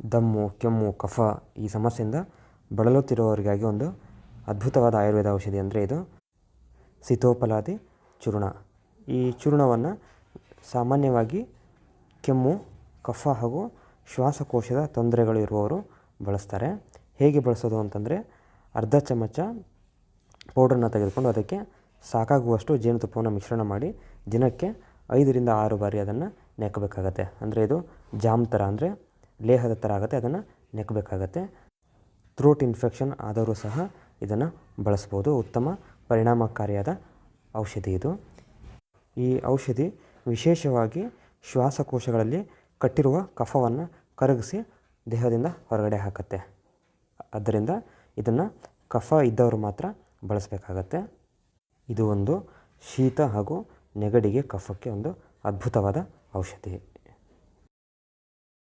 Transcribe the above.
ದಮ್ಮು, ಕೆಮ್ಮು, ಕಫ ಈ ಸಮಸ್ಯೆಯಿಂದ ಬಳಲುತ್ತಿರುವವರಿಗಾಗಿ ಒಂದು ಅದ್ಭುತವಾದ ಆಯುರ್ವೇದ ಔಷಧಿ ಅಂದರೆ ಇದು ಸೀತೋಪಲಾದಿ ಚೂರ್ಣ. ಈ ಚೂರ್ಣವನ್ನು ಸಾಮಾನ್ಯವಾಗಿ ಕೆಮ್ಮು, ಕಫ ಹಾಗೂ ಶ್ವಾಸಕೋಶದ ತೊಂದರೆಗಳು ಇರುವವರು ಬಳಸ್ತಾರೆ. ಹೇಗೆ ಬಳಸೋದು ಅಂತಂದರೆ, ಅರ್ಧ ಚಮಚ ಪೌಡ್ರನ್ನ ತೆಗೆದುಕೊಂಡು ಅದಕ್ಕೆ ಸಾಕಾಗುವಷ್ಟು ಜೇನುತುಪ್ಪವನ್ನು ಮಿಶ್ರಣ ಮಾಡಿ ದಿನಕ್ಕೆ 5ರಿಂದ 6 ಬಾರಿ ಅದನ್ನು ನೆಕ್ಕಬೇಕಾಗತ್ತೆ. ಅಂದರೆ ಇದು ಜಾಮ್ ಥರ, ಅಂದರೆ ಲೇಹದ ಥರ ಆಗುತ್ತೆ, ಅದನ್ನು ನೆಕ್ಕಬೇಕಾಗತ್ತೆ. ಥ್ರೋಟ್ ಇನ್ಫೆಕ್ಷನ್ ಆದವರು ಸಹ ಇದನ್ನು ಬಳಸ್ಬೋದು. ಉತ್ತಮ ಪರಿಣಾಮಕಾರಿಯಾದ ಔಷಧಿ ಇದು. ಈ ಔಷಧಿ ವಿಶೇಷವಾಗಿ ಶ್ವಾಸಕೋಶಗಳಲ್ಲಿ ಕಟ್ಟಿರುವ ಕಫವನ್ನು ಕರಗಿಸಿ ದೇಹದಿಂದ ಹೊರಗಡೆ ಹಾಕುತ್ತೆ. ಆದ್ದರಿಂದ ಇದನ್ನು ಕಫ ಇದ್ದವರು ಮಾತ್ರ ಬಳಸಬೇಕಾಗತ್ತೆ. ಇದು ಒಂದು ಶೀತ ಹಾಗೂ ನೆಗಡಿಗೆ, ಕಫಕ್ಕೆ ಒಂದು ಅದ್ಭುತವಾದ ಔಷಧಿ.